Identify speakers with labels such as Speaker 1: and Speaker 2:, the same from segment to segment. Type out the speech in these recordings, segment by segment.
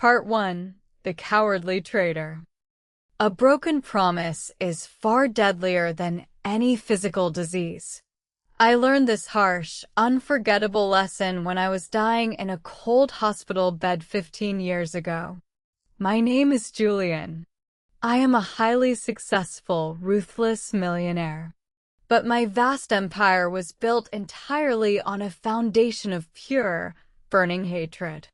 Speaker 1: Part 1. The Cowardly Traitor. A broken promise is far deadlier than any physical disease. I learned this harsh, unforgettable lesson when I was dying in a cold hospital bed 15 years ago. My name is Julian. I am a highly successful, ruthless millionaire. But my vast empire was built entirely on a foundation of pure, burning hatred.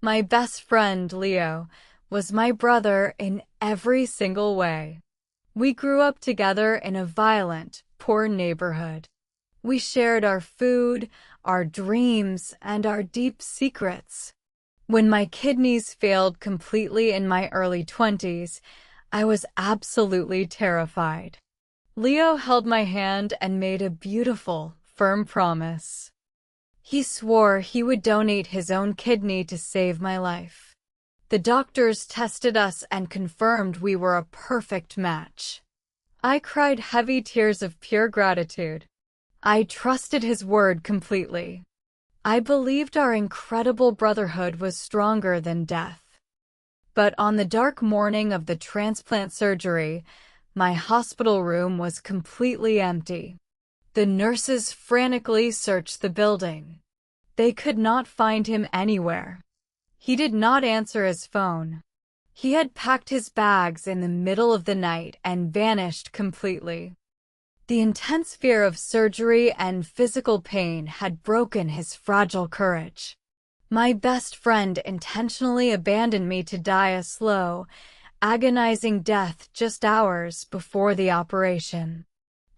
Speaker 1: My best friend, Leo, was my brother in every single way. We grew up together in a violent, poor neighborhood. We shared our food, our dreams, and our deep secrets. When my kidneys failed completely in my early 20s, I was absolutely terrified. Leo held my hand and made a beautiful, firm promise. He swore he would donate his own kidney to save my life. The doctors tested us and confirmed we were a perfect match. I cried heavy tears of pure gratitude. I trusted his word completely. I believed our incredible brotherhood was stronger than death. But on the dark morning of the transplant surgery, my hospital room was completely empty. The nurses frantically searched the building. They could not find him anywhere. He did not answer his phone. He had packed his bags in the middle of the night and vanished completely. The intense fear of surgery and physical pain had broken his fragile courage. My best friend intentionally abandoned me to die a slow, agonizing death just hours before the operation.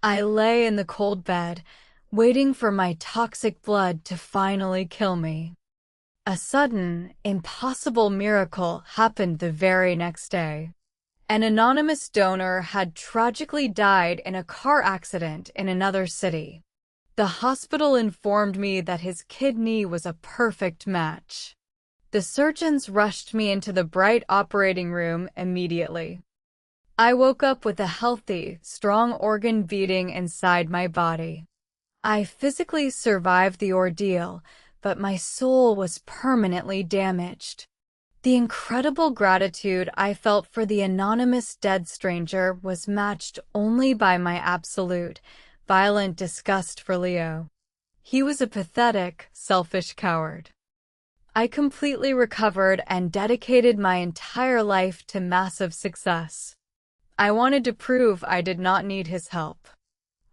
Speaker 1: I lay in the cold bed, waiting for my toxic blood to finally kill me. A sudden, impossible miracle happened the very next day. An anonymous donor had tragically died in a car accident in another city. The hospital informed me that his kidney was a perfect match. The surgeons rushed me into the bright operating room immediately. I woke up with a healthy, strong organ beating inside my body. I physically survived the ordeal, but my soul was permanently damaged. The incredible gratitude I felt for the anonymous dead stranger was matched only by my absolute, violent disgust for Leo. He was a pathetic, selfish coward. I completely recovered and dedicated my entire life to massive success. I wanted to prove I did not need his help.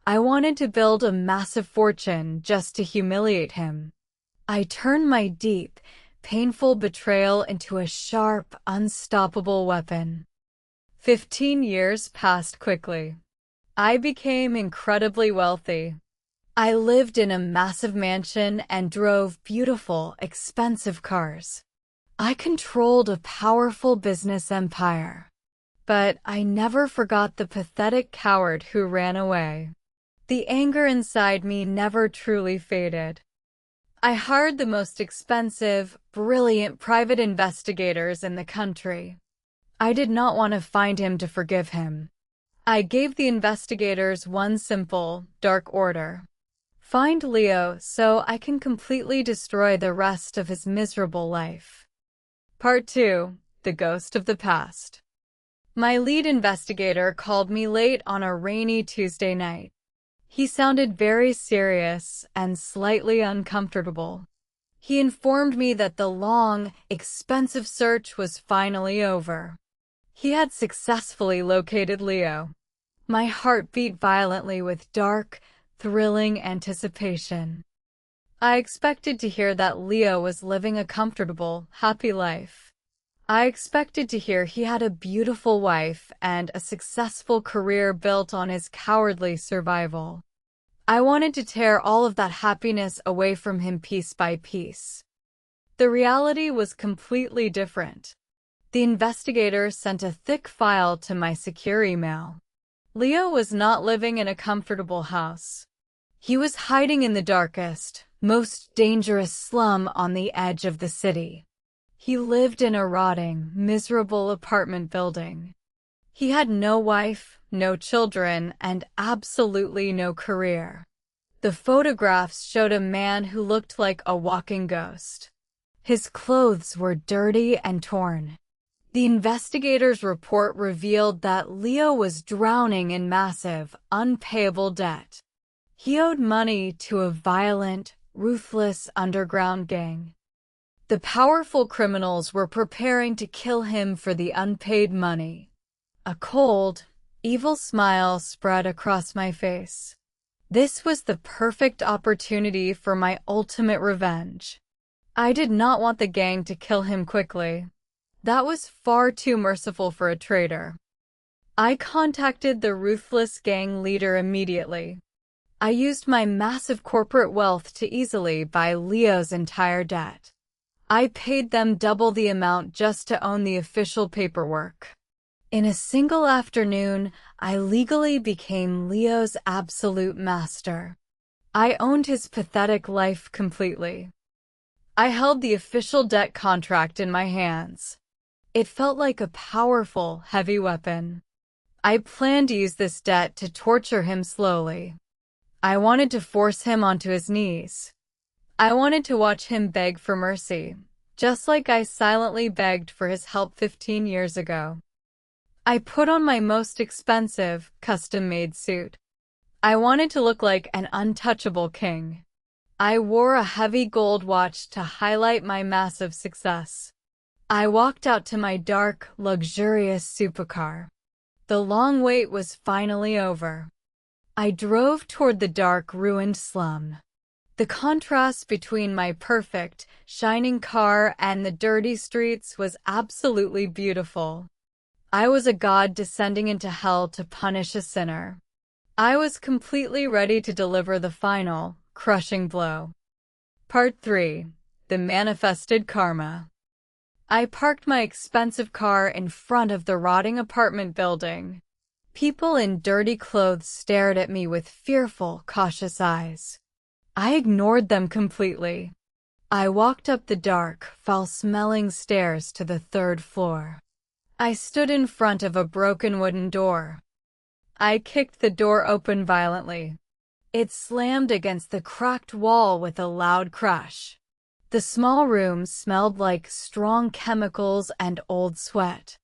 Speaker 1: I wanted to build a massive fortune just to humiliate him. I turned my deep, painful betrayal into a sharp, unstoppable weapon. 15 years passed quickly. I became incredibly wealthy. I lived in a massive mansion and drove beautiful, expensive cars. I controlled a powerful business empire. But I never forgot the pathetic coward who ran away. The anger inside me never truly faded. I hired the most expensive, brilliant private investigators in the country. I did not want to find him to forgive him. I gave the investigators one simple, dark order. Find Leo so I can completely destroy the rest of his miserable life. Part 2. The Ghost of the Past. My lead investigator called me late on a rainy Tuesday night. He sounded very serious and slightly uncomfortable. He informed me that the long, expensive search was finally over. He had successfully located Leo. My heart beat violently with dark, thrilling anticipation. I expected to hear that Leo was living a comfortable, happy life. I expected to hear he had a beautiful wife and a successful career built on his cowardly survival. I wanted to tear all of that happiness away from him piece by piece. The reality was completely different. The investigator sent a thick file to my secure email. Leo was not living in a comfortable house. He was hiding in the darkest, most dangerous slum on the edge of the city. He lived in a rotting, miserable apartment building. He had no wife, no children, and absolutely no career. The photographs showed a man who looked like a walking ghost. His clothes were dirty and torn. The investigator's report revealed that Leo was drowning in massive, unpayable debt. He owed money to a violent, ruthless underground gang. The powerful criminals were preparing to kill him for the unpaid money. A cold, evil smile spread across my face. This was the perfect opportunity for my ultimate revenge. I did not want the gang to kill him quickly. That was far too merciful for a traitor. I contacted the ruthless gang leader immediately. I used my massive corporate wealth to easily buy Leo's entire debt. I paid them double the amount just to own the official paperwork. In a single afternoon, I legally became Leo's absolute master. I owned his pathetic life completely. I held the official debt contract in my hands. It felt like a powerful, heavy weapon. I planned to use this debt to torture him slowly. I wanted to force him onto his knees. I wanted to watch him beg for mercy, just like I silently begged for his help 15 years ago. I put on my most expensive, custom-made suit. I wanted to look like an untouchable king. I wore a heavy gold watch to highlight my massive success. I walked out to my dark, luxurious supercar. The long wait was finally over. I drove toward the dark, ruined slum. The contrast between my perfect, shining car and the dirty streets was absolutely beautiful. I was a god descending into hell to punish a sinner. I was completely ready to deliver the final, crushing blow. Part 3. The Manifested Karma. I parked my expensive car in front of the rotting apartment building. People in dirty clothes stared at me with fearful, cautious eyes. I ignored them completely. I walked up the dark, foul-smelling stairs to the 3rd floor. I stood in front of a broken wooden door. I kicked the door open violently. It slammed against the cracked wall with a loud crash. The small room smelled like strong chemicals and old sweat.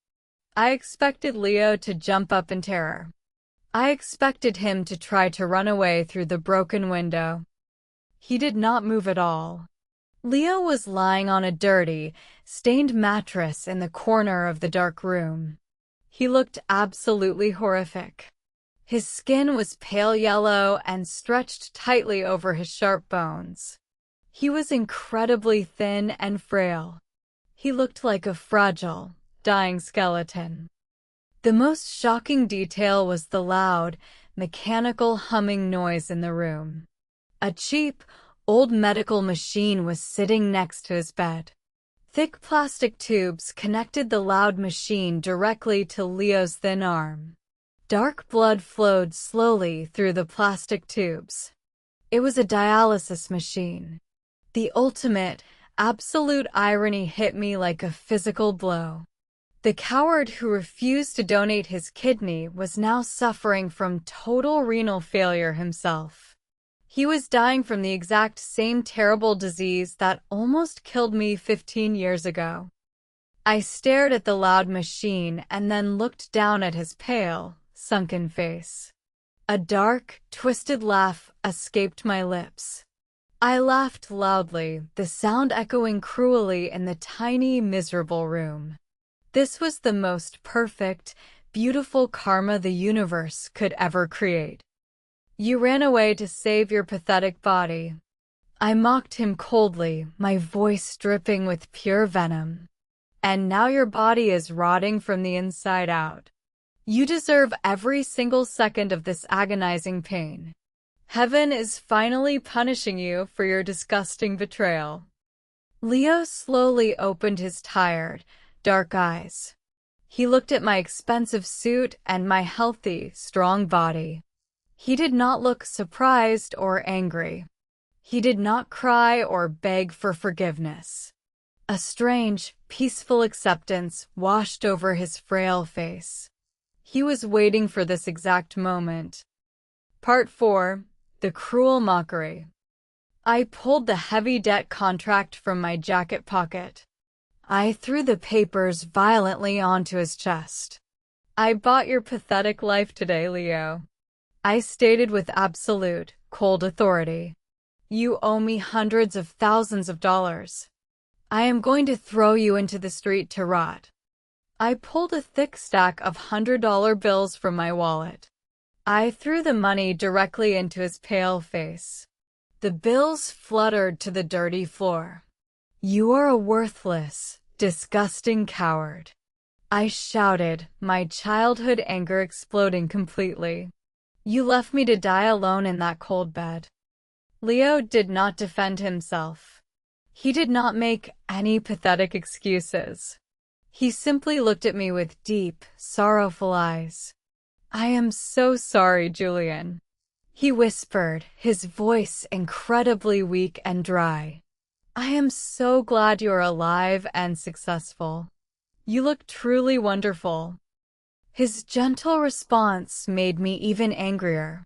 Speaker 1: I expected Leo to jump up in terror. I expected him to try to run away through the broken window. He did not move at all. Leo was lying on a dirty, stained mattress in the corner of the dark room. He looked absolutely horrific. His skin was pale yellow and stretched tightly over his sharp bones. He was incredibly thin and frail. He looked like a fragile, dying skeleton. The most shocking detail was the loud, mechanical humming noise in the room. A cheap, old medical machine was sitting next to his bed. Thick plastic tubes connected the loud machine directly to Leo's thin arm. Dark blood flowed slowly through the plastic tubes. It was a dialysis machine. The ultimate, absolute irony hit me like a physical blow. The coward who refused to donate his kidney was now suffering from total renal failure himself. He was dying from the exact same terrible disease that almost killed me 15 years ago. I stared at the loud machine and then looked down at his pale, sunken face. A dark, twisted laugh escaped my lips. I laughed loudly, the sound echoing cruelly in the tiny, miserable room. This was the most perfect, beautiful karma the universe could ever create. You ran away to save your pathetic body. I mocked him coldly, my voice dripping with pure venom. And now your body is rotting from the inside out. You deserve every single second of this agonizing pain. Heaven is finally punishing you for your disgusting betrayal. Leo slowly opened his tired, dark eyes. He looked at my expensive suit and my healthy, strong body. He did not look surprised or angry. He did not cry or beg for forgiveness. A strange, peaceful acceptance washed over his frail face. He was waiting for this exact moment. Part 4. The Cruel Mockery. I pulled the heavy debt contract from my jacket pocket. I threw the papers violently onto his chest. I bought your pathetic life today, Leo. I stated with absolute, cold authority. You owe me hundreds of thousands of dollars. I am going to throw you into the street to rot. I pulled a thick stack of $100 bills from my wallet. I threw the money directly into his pale face. The bills fluttered to the dirty floor. You are a worthless, disgusting coward. I shouted, my childhood anger exploding completely. You left me to die alone in that cold bed. Leo did not defend himself. He did not make any pathetic excuses. He simply looked at me with deep, sorrowful eyes. I am so sorry, Julian. He whispered, his voice incredibly weak and dry. I am so glad you're alive and successful. You look truly wonderful. His gentle response made me even angrier.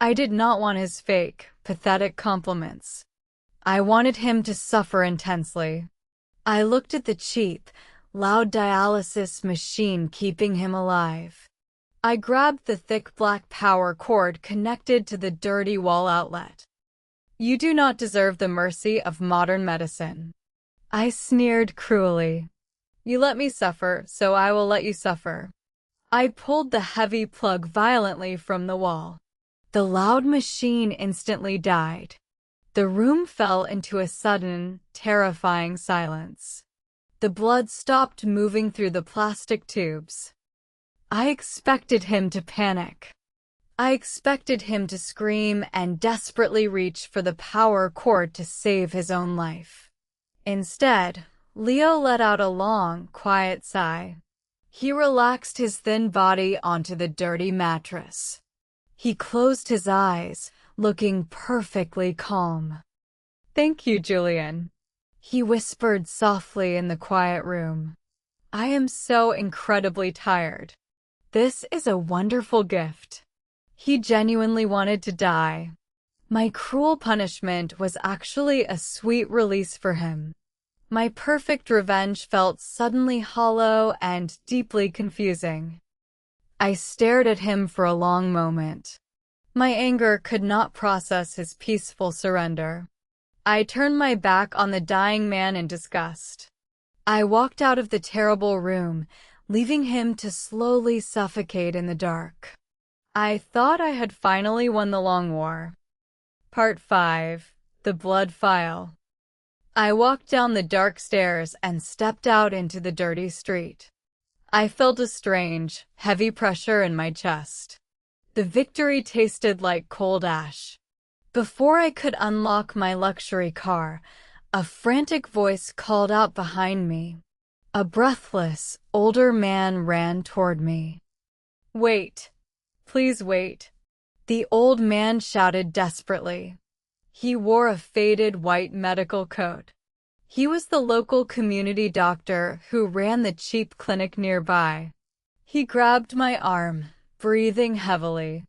Speaker 1: I did not want his fake, pathetic compliments. I wanted him to suffer intensely. I looked at the cheap, loud dialysis machine keeping him alive. I grabbed the thick black power cord connected to the dirty wall outlet. You do not deserve the mercy of modern medicine. I sneered cruelly. You let me suffer, so I will let you suffer. I pulled the heavy plug violently from the wall. The loud machine instantly died. The room fell into a sudden, terrifying silence. The blood stopped moving through the plastic tubes. I expected him to panic. I expected him to scream and desperately reach for the power cord to save his own life. Instead, Leo let out a long, quiet sigh. He relaxed his thin body onto the dirty mattress. He closed his eyes, looking perfectly calm. Thank you, Julian. He whispered softly in the quiet room. I am so incredibly tired. This is a wonderful gift. He genuinely wanted to die. My cruel punishment was actually a sweet release for him. My perfect revenge felt suddenly hollow and deeply confusing. I stared at him for a long moment. My anger could not process his peaceful surrender. I turned my back on the dying man in disgust. I walked out of the terrible room, leaving him to slowly suffocate in the dark. I thought I had finally won the long war. Part 5. The Blood File. I walked down the dark stairs and stepped out into the dirty street. I felt a strange, heavy pressure in my chest. The victory tasted like cold ash. Before I could unlock my luxury car, a frantic voice called out behind me. A breathless, older man ran toward me. Wait. Please wait. The old man shouted desperately. He wore a faded white medical coat. He was the local community doctor who ran the cheap clinic nearby. He grabbed my arm, breathing heavily.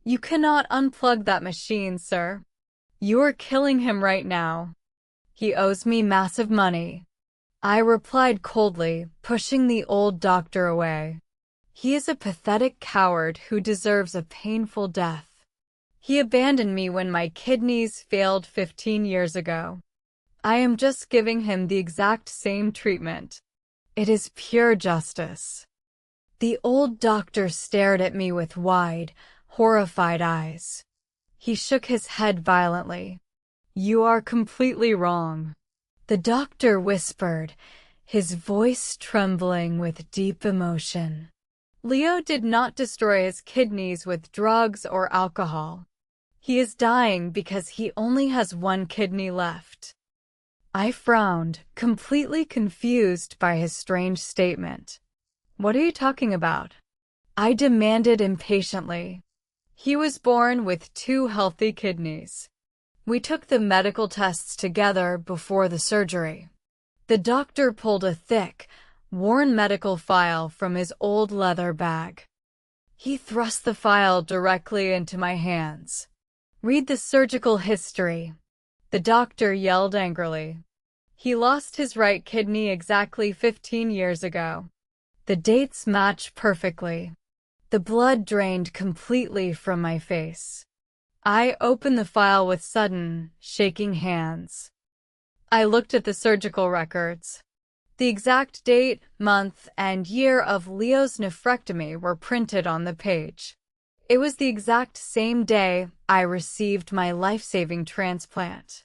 Speaker 1: You cannot unplug that machine, sir. You are killing him right now. He owes me massive money. I replied coldly, pushing the old doctor away. He is a pathetic coward who deserves a painful death. He abandoned me when my kidneys failed 15 years ago. I am just giving him the exact same treatment. It is pure justice. The old doctor stared at me with wide, horrified eyes. He shook his head violently. You are completely wrong. The doctor whispered, his voice trembling with deep emotion. Leo did not destroy his kidneys with drugs or alcohol. He is dying because he only has one kidney left. I frowned, completely confused by his strange statement. What are you talking about? I demanded impatiently. He was born with 2 healthy kidneys. We took the medical tests together before the surgery. The doctor pulled a thick, worn medical file from his old leather bag. He thrust the file directly into my hands. Read the surgical history. The doctor yelled angrily. He lost his right kidney exactly 15 years ago. The dates match perfectly. The blood drained completely from my face. I opened the file with sudden, shaking hands. I looked at the surgical records. The exact date, month, and year of Leo's nephrectomy were printed on the page. It was the exact same day I received my life-saving transplant.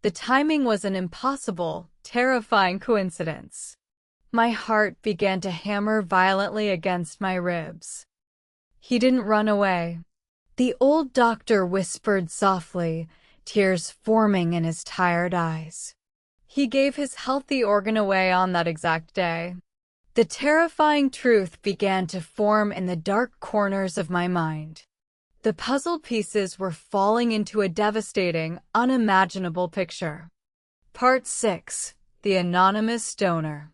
Speaker 1: The timing was an impossible, terrifying coincidence. My heart began to hammer violently against my ribs. He didn't run away. The old doctor whispered softly, tears forming in his tired eyes. He gave his healthy organ away on that exact day. The terrifying truth began to form in the dark corners of my mind. The puzzle pieces were falling into a devastating, unimaginable picture. Part 6. The Anonymous Donor.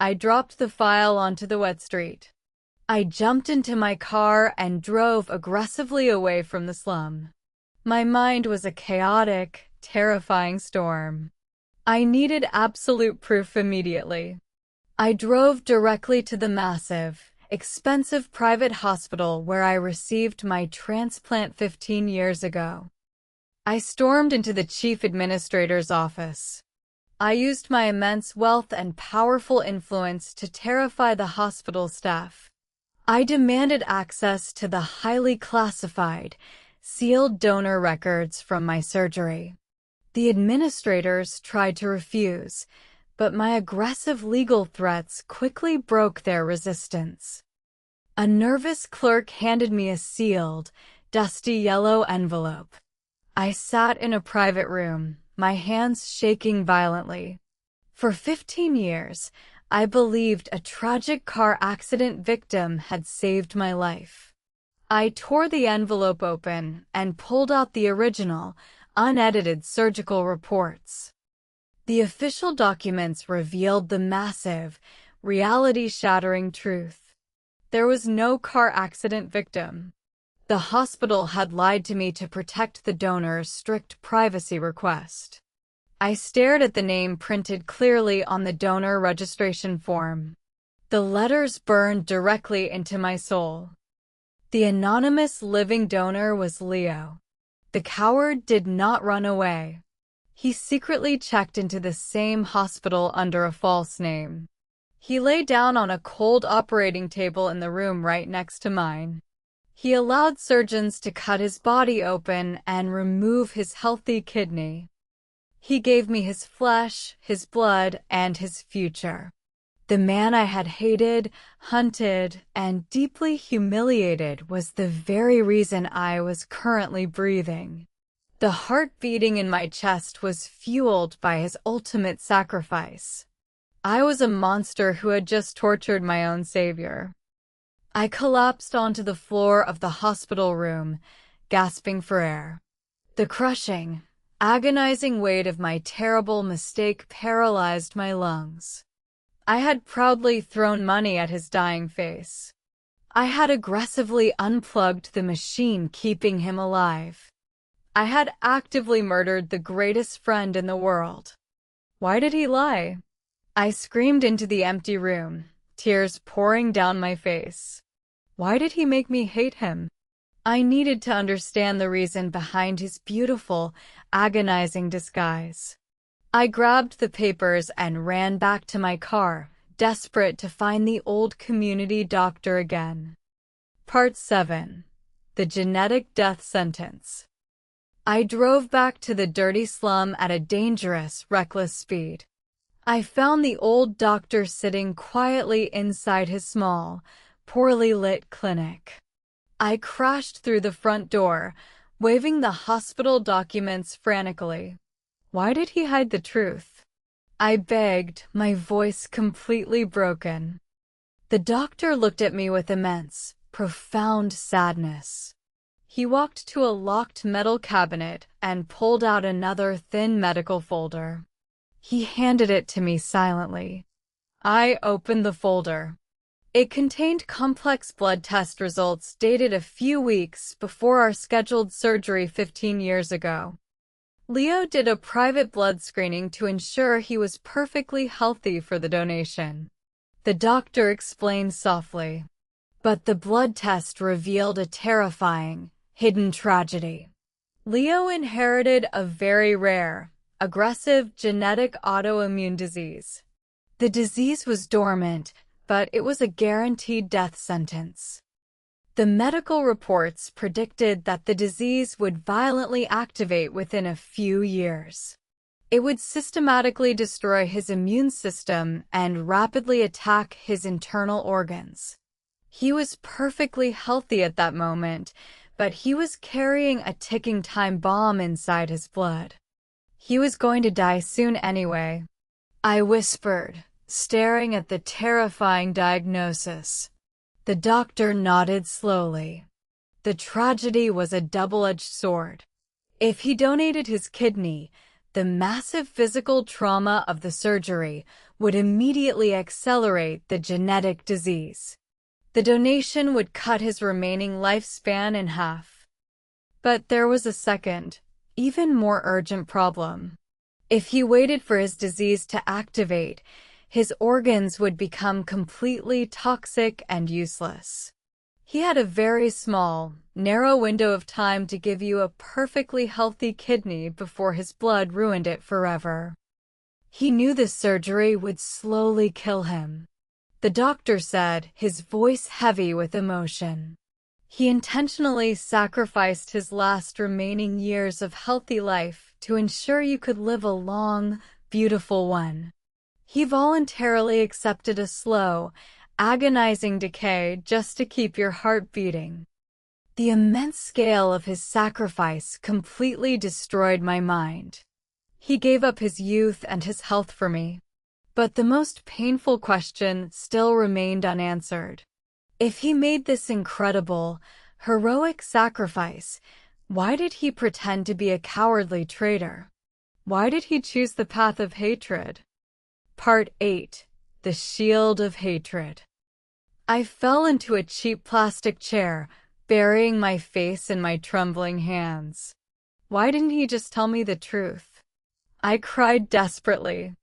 Speaker 1: I dropped the file onto the wet street. I jumped into my car and drove aggressively away from the slum. My mind was a chaotic, terrifying storm. I needed absolute proof immediately. I drove directly to the massive, expensive private hospital where I received my transplant 15 years ago. I stormed into the chief administrator's office. I used my immense wealth and powerful influence to terrify the hospital staff. I demanded access to the highly classified, sealed donor records from my surgery. The administrators tried to refuse, but my aggressive legal threats quickly broke their resistance. A nervous clerk handed me a sealed, dusty yellow envelope. I sat in a private room, my hands shaking violently. For 15 years, I believed a tragic car accident victim had saved my life. I tore the envelope open and pulled out the original, unedited surgical reports. The official documents revealed the massive, reality-shattering truth. There was no car accident victim. The hospital had lied to me to protect the donor's strict privacy request. I stared at the name printed clearly on the donor registration form. The letters burned directly into my soul. The anonymous living donor was Leo. The coward did not run away. He secretly checked into the same hospital under a false name. He lay down on a cold operating table in the room right next to mine. He allowed surgeons to cut his body open and remove his healthy kidney. He gave me his flesh, his blood, and his future. The man I had hated, hunted, and deeply humiliated was the very reason I was currently breathing. The heart beating in my chest was fueled by his ultimate sacrifice. I was a monster who had just tortured my own savior. I collapsed onto the floor of the hospital room, gasping for air. The crushing, agonizing weight of my terrible mistake paralyzed my lungs. I had proudly thrown money at his dying face. I had aggressively unplugged the machine keeping him alive. I had actively murdered the greatest friend in the world. Why did he lie? I screamed into the empty room, tears pouring down my face. Why did he make me hate him? I needed to understand the reason behind his beautiful, agonizing disguise. I grabbed the papers and ran back to my car, desperate to find the old community doctor again. Part 7. The Genetic Death Sentence. I drove back to the dirty slum at a dangerous, reckless speed. I found the old doctor sitting quietly inside his small, poorly lit clinic. I crashed through the front door, waving the hospital documents frantically. Why did he hide the truth? I begged, my voice completely broken. The doctor looked at me with immense, profound sadness. He walked to a locked metal cabinet and pulled out another thin medical folder. He handed it to me silently. I opened the folder. It contained complex blood test results dated a few weeks before our scheduled surgery 15 years ago. Leo did a private blood screening to ensure he was perfectly healthy for the donation. The doctor explained softly. But the blood test revealed a terrifying, hidden tragedy. Leo inherited a very rare, aggressive genetic autoimmune disease. The disease was dormant, but it was a guaranteed death sentence. The medical reports predicted that the disease would violently activate within a few years. It would systematically destroy his immune system and rapidly attack his internal organs. He was perfectly healthy at that moment, but he was carrying a ticking time bomb inside his blood. He was going to die soon anyway. I whispered, staring at the terrifying diagnosis. The doctor nodded slowly. The tragedy was a double-edged sword. If he donated his kidney, the massive physical trauma of the surgery would immediately accelerate the genetic disease. The donation would cut his remaining lifespan in half. But there was a second, even more urgent problem. If he waited for his disease to activate, his organs would become completely toxic and useless. He had a very small, narrow window of time to give you a perfectly healthy kidney before his blood ruined it forever. He knew this surgery would slowly kill him. The doctor said, his voice heavy with emotion. He intentionally sacrificed his last remaining years of healthy life to ensure you could live a long, beautiful one. He voluntarily accepted a slow, agonizing decay just to keep your heart beating. The immense scale of his sacrifice completely destroyed my mind. He gave up his youth and his health for me. But the most painful question still remained unanswered. If he made this incredible, heroic sacrifice, why did he pretend to be a cowardly traitor? Why did he choose the path of hatred? Part 8. The Shield of Hatred. I fell into a cheap plastic chair, burying my face in my trembling hands. Why didn't he just tell me the truth? I cried desperately.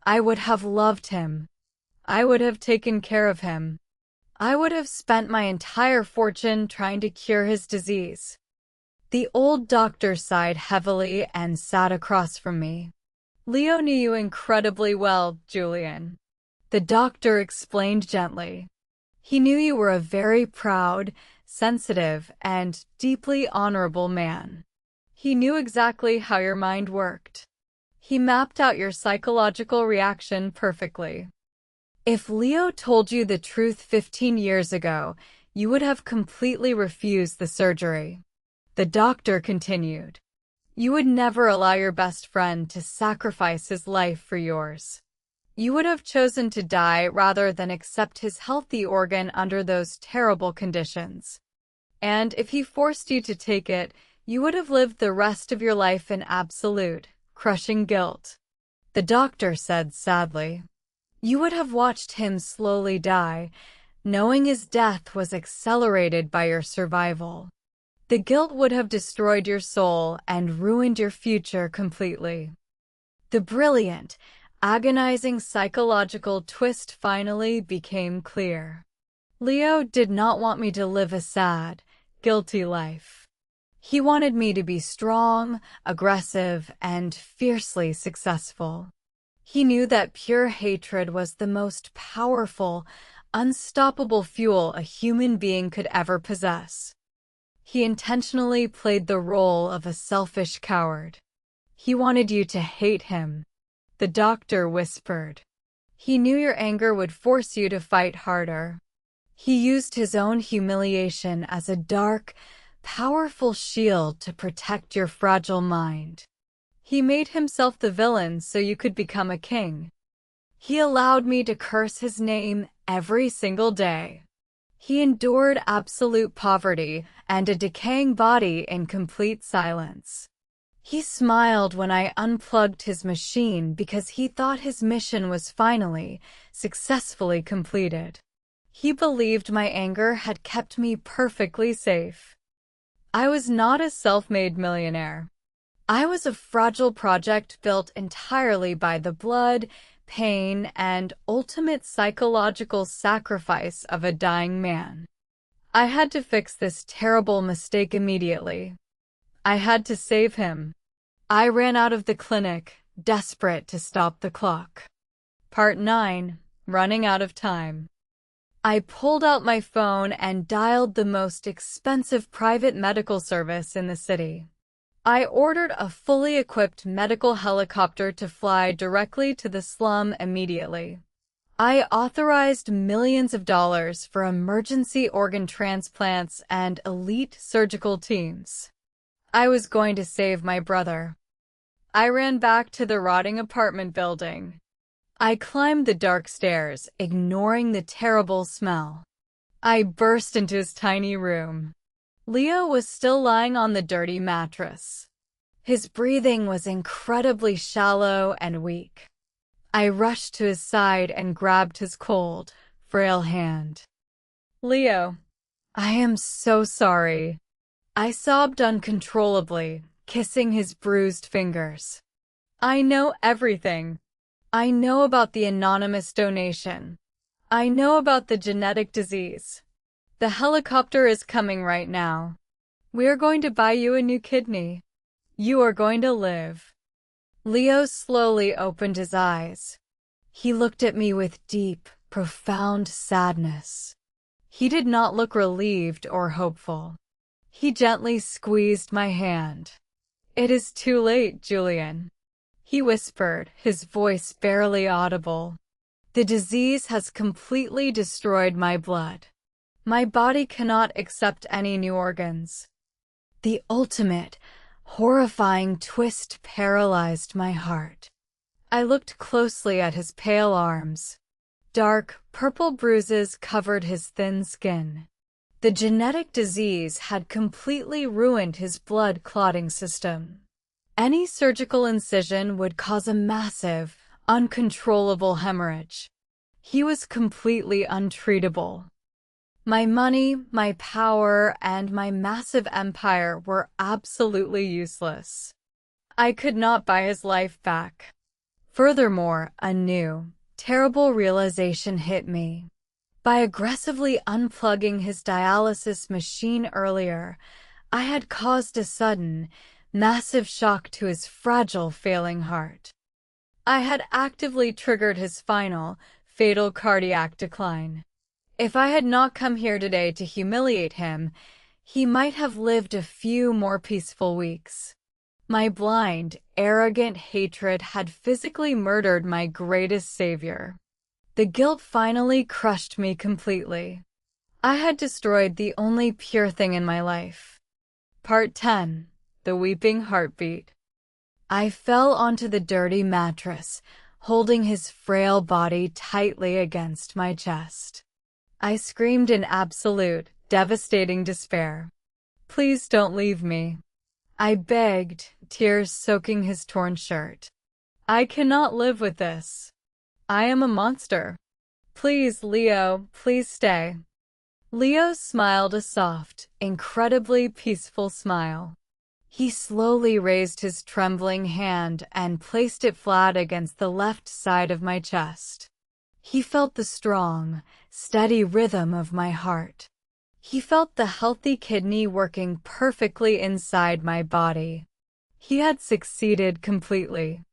Speaker 1: I would have loved him. I would have taken care of him. I would have spent my entire fortune trying to cure his disease. The old doctor sighed heavily and sat across from me. Leo knew you incredibly well, Julian. The doctor explained gently. He knew you were a very proud, sensitive, and deeply honorable man. He knew exactly how your mind worked. He mapped out your psychological reaction perfectly. If Leo told you the truth 15 years ago, you would have completely refused the surgery. The doctor continued. You would never allow your best friend to sacrifice his life for yours. You would have chosen to die rather than accept his healthy organ under those terrible conditions. And if he forced you to take it, you would have lived the rest of your life in absolute, crushing guilt. The doctor said sadly. You would have watched him slowly die, knowing his death was accelerated by your survival. The guilt would have destroyed your soul and ruined your future completely. The brilliant, agonizing psychological twist finally became clear. Leo did not want me to live a sad, guilty life. He wanted me to be strong, aggressive, and fiercely successful. He knew that pure hatred was the most powerful, unstoppable fuel a human being could ever possess. He intentionally played the role of a selfish coward. He wanted you to hate him. The doctor whispered. He knew your anger would force you to fight harder. He used his own humiliation as a dark, powerful shield to protect your fragile mind. He made himself the villain so you could become a king. He allowed me to curse his name every single day. He endured absolute poverty and a decaying body in complete silence. He smiled when I unplugged his machine because he thought his mission was finally, successfully completed. He believed my anger had kept me perfectly safe. I was not a self-made millionaire. I was a fragile project built entirely by the blood, pain, and ultimate psychological sacrifice of a dying man. I had to fix this terrible mistake immediately. I had to save him. I ran out of the clinic, desperate to stop the clock. Part 9. Running out of time. I pulled out my phone and dialed the most expensive private medical service in the city. I ordered a fully equipped medical helicopter to fly directly to the slum immediately. I authorized millions of dollars for emergency organ transplants and elite surgical teams. I was going to save my brother. I ran back to the rotting apartment building. I climbed the dark stairs, ignoring the terrible smell. I burst into his tiny room. Leo was still lying on the dirty mattress. His breathing was incredibly shallow and weak. I rushed to his side and grabbed his cold, frail hand. "Leo, I am so sorry." I sobbed uncontrollably, kissing his bruised fingers. "I know everything. I know about the anonymous donation. I know about the genetic disease. The helicopter is coming right now. We are going to buy you a new kidney. You are going to live." Leo slowly opened his eyes. He looked at me with deep, profound sadness. He did not look relieved or hopeful. He gently squeezed my hand. "It is too late, Julian," he whispered, his voice barely audible. "The disease has completely destroyed my blood. My body cannot accept any new organs." The ultimate, horrifying twist paralyzed my heart. I looked closely at his pale arms. Dark, purple bruises covered his thin skin. The genetic disease had completely ruined his blood-clotting system. Any surgical incision would cause a massive, uncontrollable hemorrhage. He was completely untreatable. My money, my power, and my massive empire were absolutely useless. I could not buy his life back. Furthermore, a new, terrible realization hit me. By aggressively unplugging his dialysis machine earlier, I had caused a sudden, massive shock to his fragile, failing heart. I had actively triggered his final, fatal cardiac decline. If I had not come here today to humiliate him, he might have lived a few more peaceful weeks. My blind, arrogant hatred had physically murdered my greatest savior. The guilt finally crushed me completely. I had destroyed the only pure thing in my life. Part 10. The Weeping Heartbeat. I fell onto the dirty mattress, holding his frail body tightly against my chest. I screamed in absolute, devastating despair. "Please don't leave me," I begged, tears soaking his torn shirt. "I cannot live with this. I am a monster. Please, Leo, please stay." Leo smiled a soft, incredibly peaceful smile. He slowly raised his trembling hand and placed it flat against the left side of my chest. He felt the strong, steady rhythm of my heart. He felt the healthy kidney working perfectly inside my body. He had succeeded completely.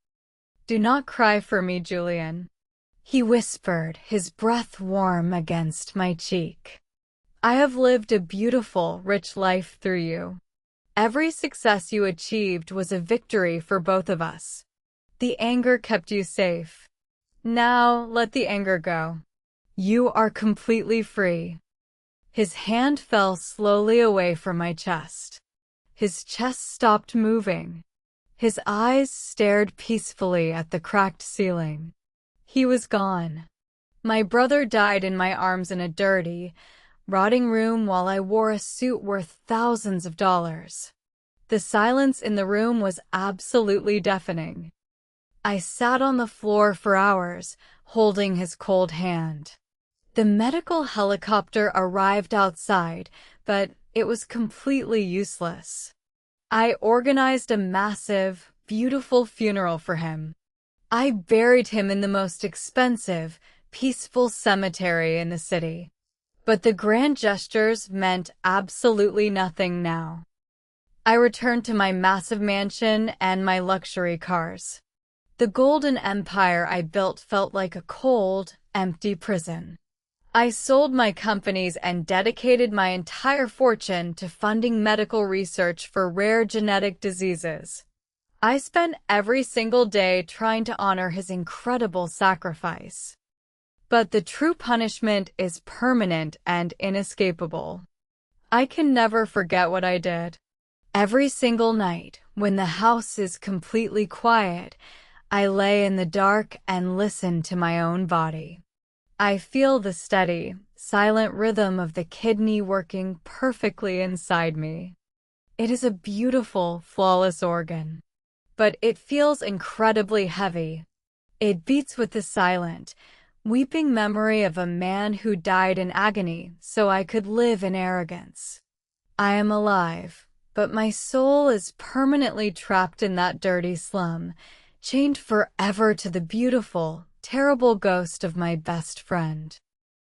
Speaker 1: "Do not cry for me, Julian," he whispered, his breath warm against my cheek. "I have lived a beautiful, rich life through you. Every success you achieved was a victory for both of us. The anger kept you safe. Now, let the anger go. You are completely free." His hand fell slowly away from my chest. His chest stopped moving. His eyes stared peacefully at the cracked ceiling. He was gone. My brother died in my arms in a dirty, rotting room while I wore a suit worth thousands of dollars. The silence in the room was absolutely deafening. I sat on the floor for hours, holding his cold hand. The medical helicopter arrived outside, but it was completely useless. I organized a massive, beautiful funeral for him. I buried him in the most expensive, peaceful cemetery in the city. But the grand gestures meant absolutely nothing now. I returned to my massive mansion and my luxury cars. The golden empire I built felt like a cold, empty prison. I sold my companies and dedicated my entire fortune to funding medical research for rare genetic diseases. I spent every single day trying to honor his incredible sacrifice. But the true punishment is permanent and inescapable. I can never forget what I did. Every single night, when the house is completely quiet, I lay in the dark and listen to my own body. I feel the steady, silent rhythm of the kidney working perfectly inside me. It is a beautiful, flawless organ. But it feels incredibly heavy. It beats with the silent, weeping memory of a man who died in agony so I could live in arrogance. I am alive, but my soul is permanently trapped in that dirty slum, chained forever to the beautiful, terrible ghost of my best friend.